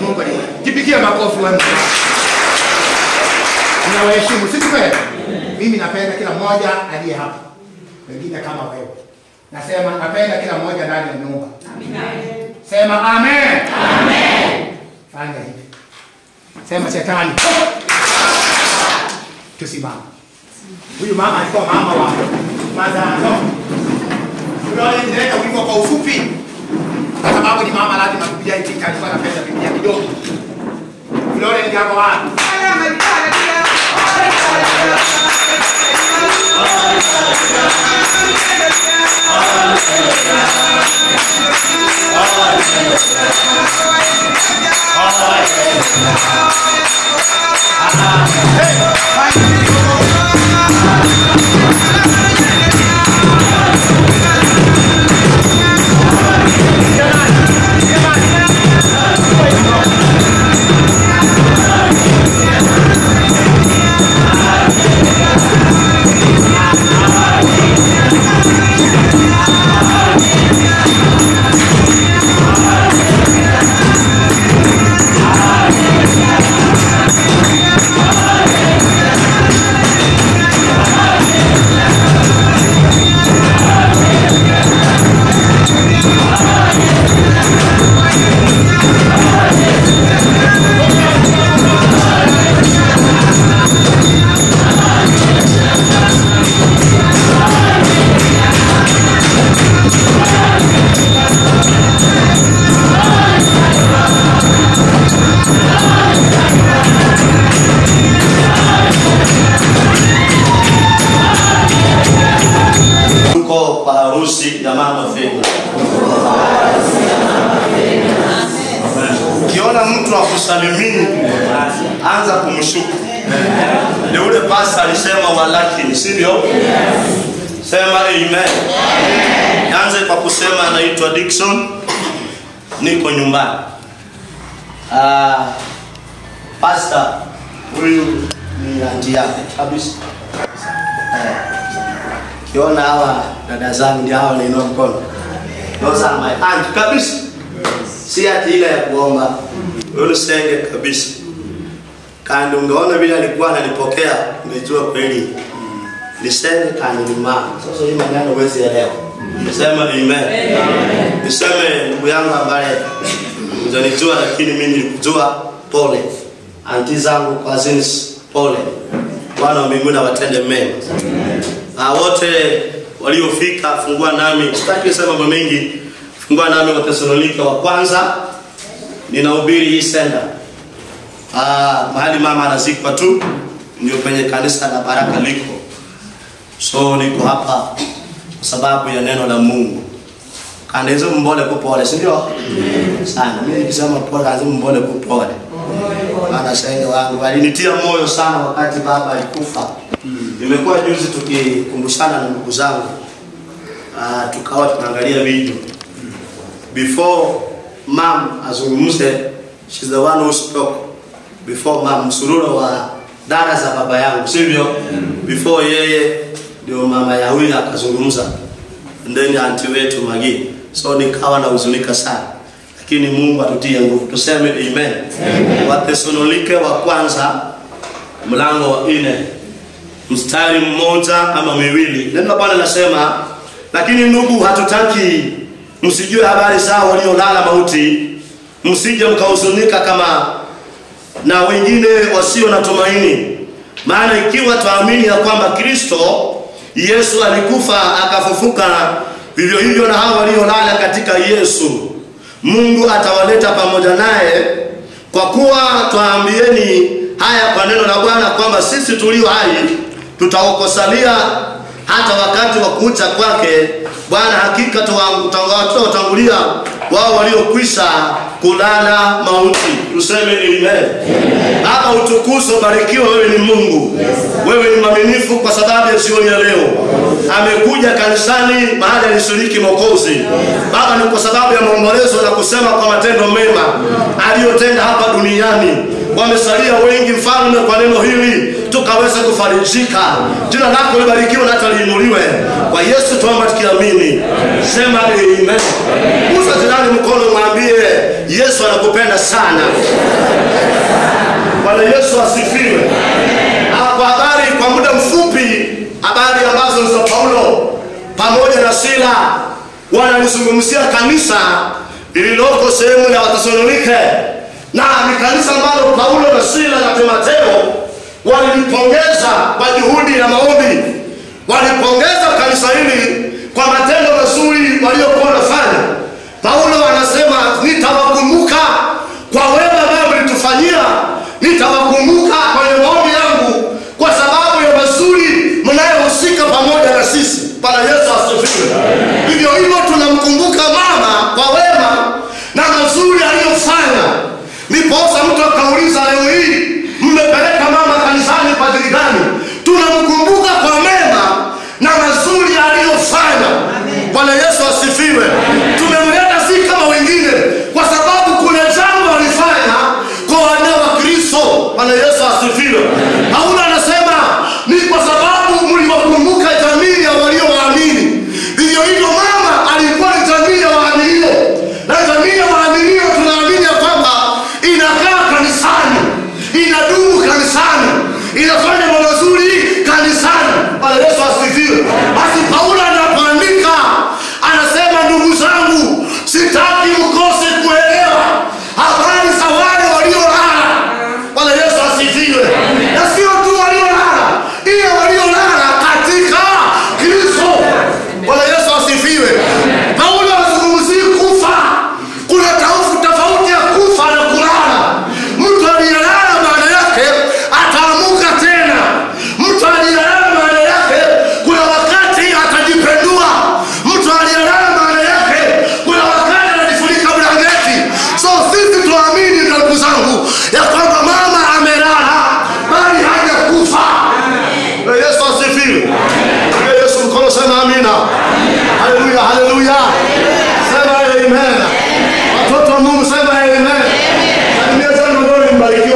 S4: Mungu ni. Jipigie makofi wewe. Ninawaheshimu, si kweli? Mimi napenda kila mmoja aliye hapa. Wengine kama wewe. Nasema napenda kila mmoja ndani ya nyumba. Amina. Sema amen. Amen. Fanya hivi. Sema shetani. Tusimama. Huyu mama alikuwa mama wa mazao. Unaona nileta wimbo kwa ufupi. Kwa sababu ni mama lazima Biblia itika alikuwa anapenda Biblia kidogo. Unaona ni hapo wapi?
S19: ya mama Fena. Ukiona mtu akusalimini, anza kumshukuru. Ni ule pastor alisema walakini, sivyo? Sema amen. Nianze kwa kusema anaitwa Dickson. Niko nyumbani. Pastor huyu ni auntie yake kabisa. Kiona hawa dada zangu ndio hawa nainua mkono. Those are my aunt kabisa. Si ati ile ya kuomba. Wewe senge kabisa. Kandi ungeona vile alikuwa ananipokea, ungejua kweli. Niseme kandi ni mama. Sasa hii maneno huwezi elewa. Nisema amen. Niseme ndugu yangu ambaye unanijua lakini mimi nilikujua, pole. Auntie zangu, cousins, pole. Bwana wa mbinguni awatende mema. Wote waliofika, fungua nami. Sitaki kusema mambo mengi. Fungua nami Wathesalonike wa kwanza. Ninahubiri hii senda. Mahali mama anazikwa tu ndio penye kanisa la Baraka liko. So niko hapa kwa sababu ya neno la Mungu. Kandezo mbole kupole, si ndio? Sana. Mimi nikisema pole kandezo mbole kupole. Maana sasa wangu walinitia moyo sana wakati baba alikufa. Nimekuwa juzi tukikumbushana na ndugu zangu. Tukawa tunaangalia video. Before mom azungumze, she's the one who spoke. Before mom, msururo wa dada za baba yangu, sivyo? Before yeye ndio mama ya huyu akazungumza. Ndeni auntie wetu Magi. So nikawa na huzunika sana. Lakini Mungu atutie nguvu. Tuseme amen. Wathesalonike wa kwanza mlango wa 4 mstari mmoja ama miwili. Neno la Bwana linasema, lakini ndugu, hatutaki msijue habari zao waliolala mauti, msije mkahuzunika kama na wengine wasio na tumaini. Maana ikiwa tuamini ya kwamba Kristo Yesu alikufa akafufuka, vivyo hivyo na hao waliolala katika Yesu Mungu atawaleta pamoja naye. Kwa kuwa tuambieni haya kwa neno la Bwana kwamba sisi tulio hai tutaokosalia hata wakati wa kuja kwake Bwana. Hakika tutawatangulia wao waliokwisha kulala mauti. Tuseme amen. Baba utukuzo, barikiwa wewe ni Mungu. Wewe ni mwaminifu kwa sababu ya jioni ya leo. Amekuja kanisani mahali alishiriki Mwokozi. Baba ni kwa sababu ya maombolezo na kusema kwa matendo mema aliyotenda hapa duniani. Wamesalia wengi mfalme kwa neno hili tukaweza kufarijika. Jina lako libarikiwe na hata liinuliwe. Kwa Yesu tuomba tukiamini. Sema amen. Gusa jirani mkono mwambie Yesu anakupenda sana. Bwana Yesu asifiwe. Kwa habari kwa muda mfupi, habari ambazo ni za Paulo pamoja na Sila wanalizungumzia kanisa lililoko sehemu ya Wathesalonike. Na ni kanisa ambalo Paulo na Sila na Timotheo walipongeza kwa juhudi na maombi. Walipongeza kanisa hili kwa matendo mazuri waliokuwa wanafanya. Paulo anasema, nitawakumbuka kwa wema ambao mlitufanyia, nitawakumbuka kwenye maombi yangu kwa sababu ya mazuri mnayohusika pamoja na sisi. Bwana Yesu asifiwe. Hivyo hivyo tunamkumbuka mama kwa wema na mazuri aliyofanya. Niposa mtu akauliza leo hii, mmepeleka mama kanisani kwa ajili gani? Tunamkumbuka kwa mema na mazuri aliyofanya. Bwana Yesu asifiwe. Tumemleta si kama wengine kwa sababu kuna jambo alifanya kwa wana wa Kristo. Bwana Yesu asifiwe. Paulo anasema ni kwa sababu mliwakumbuka jamii ya waliowaamini. Vivyo hivyo mama alikuwa ni jamii ya waaminio. Na jamii ya waaminio tunaamini kwamba inakaa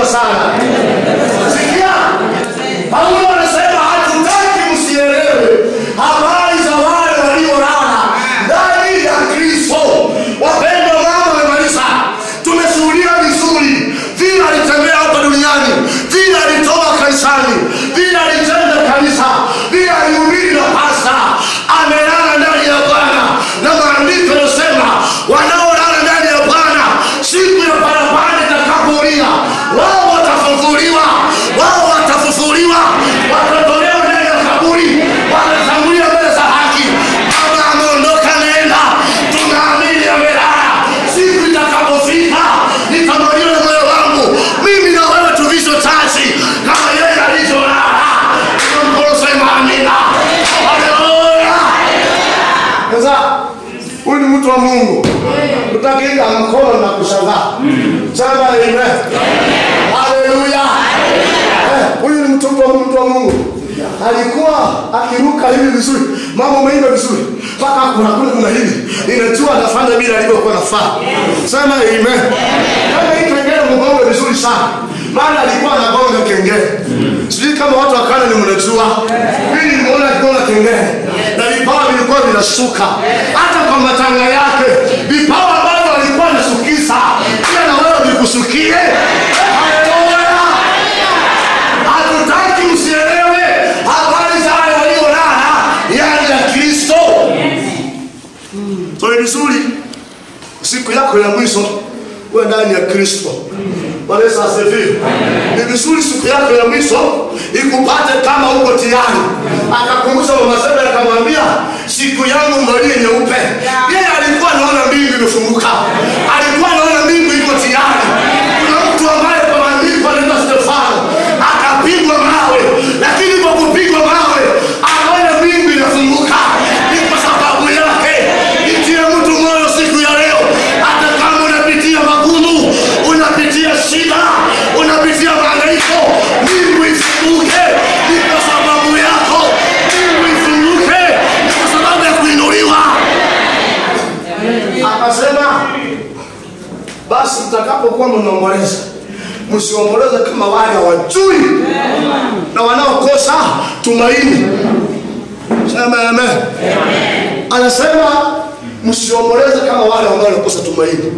S19: asifiwe sana. Sikia, Paulo anasema hatutaki msielewe habari za wale waliolala ndani ya Kristo. Wapendwa, mama amemaliza. Tumeshuhudia vizuri vile alitembea hapa duniani, vile alitoka kanisani, vile alijenga kanisa, vile alihubiri na pasta. Amelala ndani ya Bwana, na maandiko yanasema wanaolala ndani ya Bwana siku ya parapanda itakapolia, wao watafufuliwa, wao watafufuliwa, watatolewa ndani ya kaburi, watatangulia mbele za haki. Baba ameondoka, nenda, tunaamini amelala. Siku itakapofika nitamwambia na moyo wangu, mimi na wewe tuvisho taji kama yeye alivyolala. Tunamsema amina. Haleluya. Sasa huyu ni mtu wa Mungu. Utakiga mkono na kushangaa. Sema amen. Haleluya. Huyu ni mtu wa Mungu. Alikuwa akiruka hivi vizuri, mambo mengi vizuri, mpaka kuna hivi inajua anafanya bila alivyokuwa anafanya. Sema amen. Kama hii kengele mgongo vizuri sana, maana alikuwa anagonga kengele. Sijui kama watu wakana ni mnajua. Mimi nimeona akigonga kengele na vipawa vilikuwa vinashuka. Hata kwa matanga yake vipawa ambavyo alikuwa anasukisa, pia na wewe vikusukie. Haleluya. Hatutaki msielewe habari za wale waliolala ndani ya Kristo. So ni vizuri siku yako ya mwisho uwe ndani ya Kristo. Bwana Yesu asifiwe. Ni vizuri siku yako ya mwisho ikupate kama uko tayari. Akakumbusha mama Seba, akamwambia siku yangu ndio nyeupe. Yeye alikuwa anaona mbingu imefunguka, alikuwa anaona mbingu iko tayari. Kuna mtu ambaye kwa maandiko anaitwa Stefano akapigwa mawe, lakini kwa kupigwa mawe akaona mbingu inafunguka. Ni kwa sababu yake. Nitie mtu moyo siku ya leo, hata kama unapitia magumu, unapitia shida, unapitia mahangaiko, mbingu ifunguke. Ni kwa sababu yako. Mbingu ifunguke ni kwa sababu ya kuinuliwa. Akasema basi mtakapokuwa mnaomboleza, msiomboleze kama wale hawajui na wanaokosa tumaini. Sema amen. Anasema msiomboleze kama wale ambao wanakosa tumaini.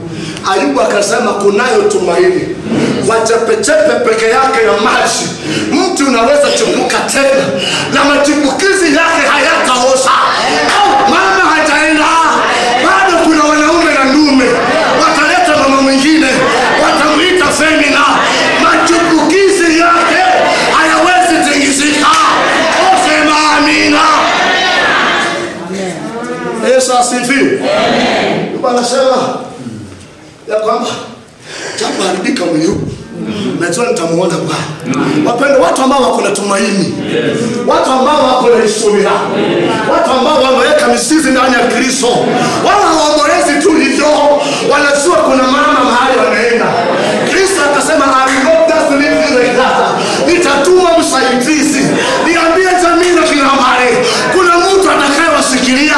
S19: Ayubu akasema kunayo tumaini. Wachepechepe peke yake ya maji, mtu unaweza chipuka tena na machipukizi yake hayataoza. Mama hataenda, bado kuna wanaume na ndume wataleta mama mwingine, watamuita femina. Machipukizi yake hayawezi tingizika. Sema amina. Yesu asifiwe. Bwana anasema ya kwamba jambo haribika mwili huu, najua nitamuona Bwana. Wapendwa, watu ambao wako na tumaini, watu ambao wako na historia, watu ambao wameweka mizizi ndani ya Kristo, wala hawaombolezi tu hivyo, wanajua kuna mama mahali wanaenda. Kristo akasema I will not just leave you like that. Nitatuma msaidizi, niambie jamii na kila mahali. Kuna mtu atakayewasikilia.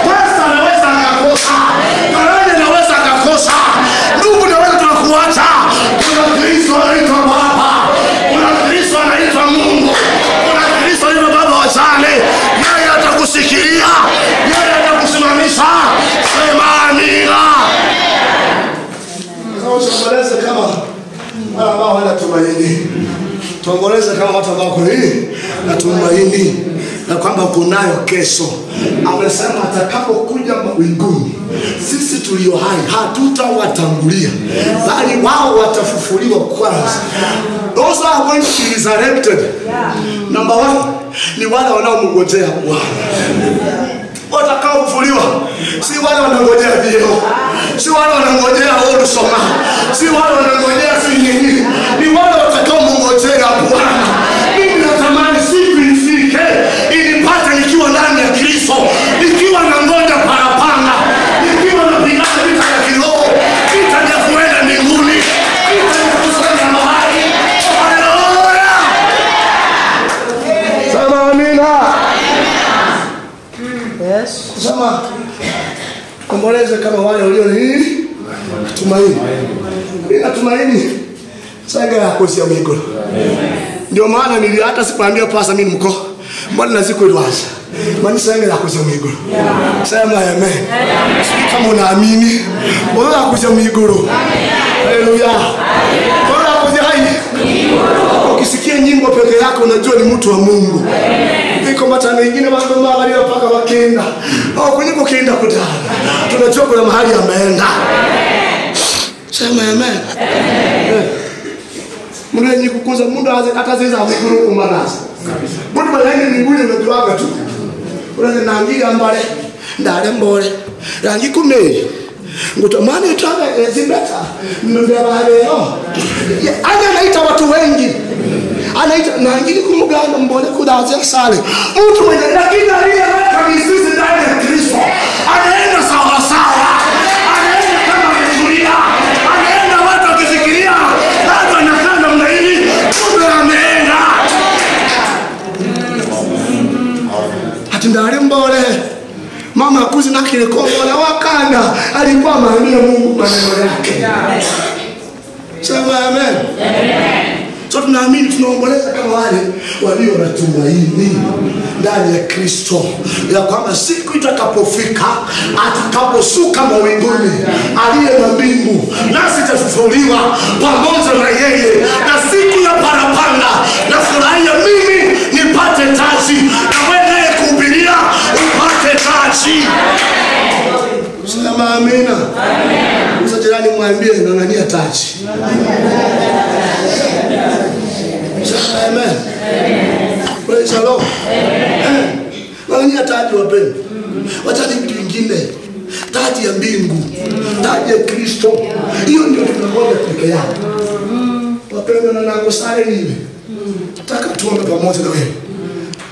S19: Pasta anaweza akakosa, karani anaweza akakosa, ndugu naweza tunakuacha. Kuna Kristo anaitwa Baba, kuna Kristo anaitwa Mungu, kuna Kristo anaitwa Baba wa jane. Yeye atakusikilia, yeye atakusimamisha. Sema amina. Tuomboleze kama wale ambao wana tumaini. Tuomboleze kama watu ambao kuna nini na tumaini na kwamba kunayo kesho. Amesema atakapokuja mawinguni, sisi tulio hai hatutawatangulia, bali wao watafufuliwa kwanza. Those are going to be resurrected. Number one ni wale wanaomngojea Bwana. Watakaofufuliwa si wale wanangojea vyeo, si wale wanangojea soma, si wale wanangojea si nini, ni wale watakaomngojea Bwana. Mimi natamani siku ifike inipate nikiwa ndani ya Kristo, nikiwa na ngoja parapanda, nikiwa napigana vita ya kiroho, vita vya kuenda mbinguni, vita vya kusonga mahali. Haleluya. Sema amina. Yes. Sema komboleze kama wale walio nini? Tumaini. Bila tumaini Sanga yako si migoro. Ndio maana hata sikwambia pasa mimi mko. Mbona naziko ilwaza. Mani sanga yako si migoro. Sema amen. Kama unaamini, mbona yako si migoro. Haleluya. Mbona yako si hai? Ukisikia nyimbo peke yako unajua ni mtu wa Mungu. Iko matano mengine watu mahali mpaka wakenda. Au kwenye kukienda kutana. Tunajua kuna mahali ameenda. Sema amen. Mungu yenye kukuza mundu atazeza miguru kumanasa. Mundu malenge mbinguni unajuaga tu. Unaze nangi ambale ndale mbole. Rangi kumei. Ngutamani utaga zimbeta. Ndio leo. Anaita watu wengi. Anaita nangi kumuganda mbole kudaza sale. Mtu mwenye lakini aliyeweka mizizi ndani ya Kristo. Anaenda sawa sawa. Anaenda kama ametulia. Anaenda watu wakifikiria. Bado anakaa namna hii. Mungu ameenda. Hati ndale mbole. Mama kuzi na kile komola wakanda alikuwa maamini Mungu maneno yake. Sema amen. So tunaamini tunaomboleza kama wale walio na tumaini ndani ya Kristo ya kwamba siku itakapofika atakaposuka mawinguni aliye na mbingu nasi tutafufuliwa pamoja na yeye na siku ya parapanda na furahia mimi nipate taji na wewe kuhubiria upate taji. Sema amina. Sasa jirani mwambie ngangania taji. Amen. Praise the Lord. Ngangania taji wapendwa. Wachaji vitu vingine. Taji ya mbingu. Taji ya Kristo. Hiyo ndio tunangoja peke yake. Wapendwa na nangu sare hivi. Nataka tuombe pamoja na wewe.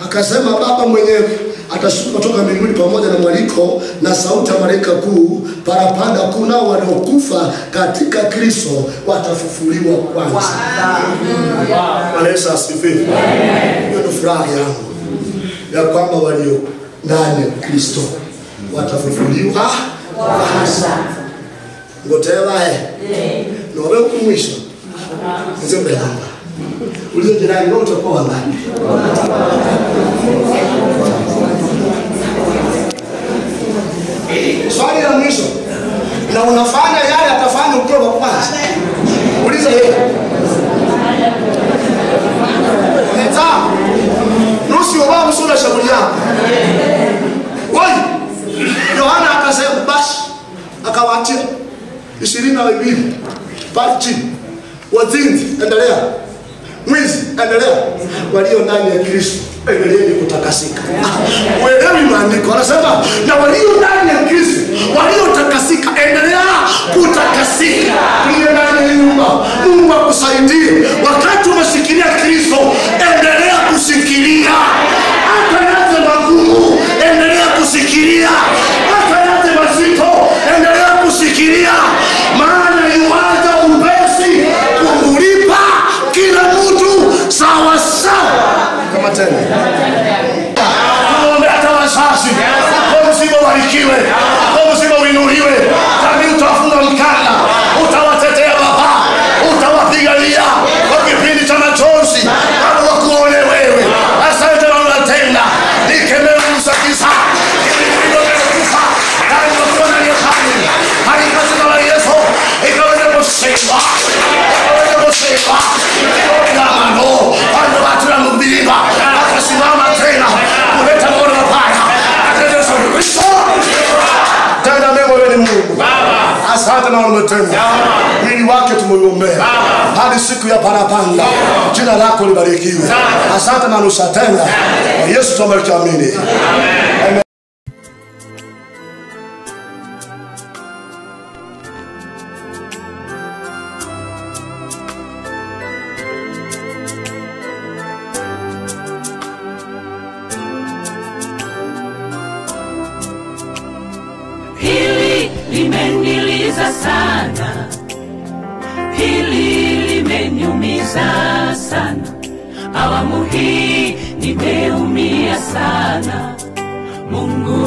S19: Akasema Baba mwenyewe atashuka kutoka mbinguni pamoja na mwaliko na sauti ya malaika kuu, parapanda kuu, nao waliokufa katika Kristo watafufuliwa kwanza. Bwana Yesu asifiwe. Hiyo ndio furaha yangu ya kwamba walio ndani ya Kristo watafufuliwa kwanza. Ngotewa no wewe kumwisho. Nzembe hapa. Ulizo jirani wote kwa wangapi? Swali la mwisho. Na unafanya yale atafanya ukiwa wa kwanza. Uliza yeye. Neta. Nusi wao sura shauri yako. Woi. Yohana akasema basi akawatia 22 pale chini. Wazinzi endelea. Mwizi endelea. Walio ndani ya Kristo endeleeni kutakasika. Wewe maandiko anasema na walio ndani ya Kristo waliotakasika endelea kutakasika. Ulio ndani ya nyumba Mungu akusaidie. Wakati umeshikilia Kristo endelea kushikilia. Hata yale magumu endelea kushikilia. Hata yale mazito endelea kushikilia. Maana yuaja upesi kulipa kila mtu sawa sawa. Kama tena tuombe hata wazazi kwa msiba warikiwe, kwa msiba uinuliwe. Jamii utafunga mkanda, utawatetea baba, utawapigania kwa kipindi cha machozi bado wakuone wewe. Asante na unatenda. Nikemea msakiza ndio kufa ndani ya kuona ni kama katika jina la Yesu ikaweze kusema kusema kama no wale watu wa mbiba akasimama tena kuleta moto mapaya akaja Kristo tena mimi wewe ni Mungu baba. Asante na umetenda mwili wake tumeuombea hadi siku ya parapanda. Jina lako libarikiwe. Asante na usatenda Yesu tumeamini. Amen.
S5: Limeniliza sana, hili limeniumiza sana, awamu hii nimeumia sana. Mungu wangu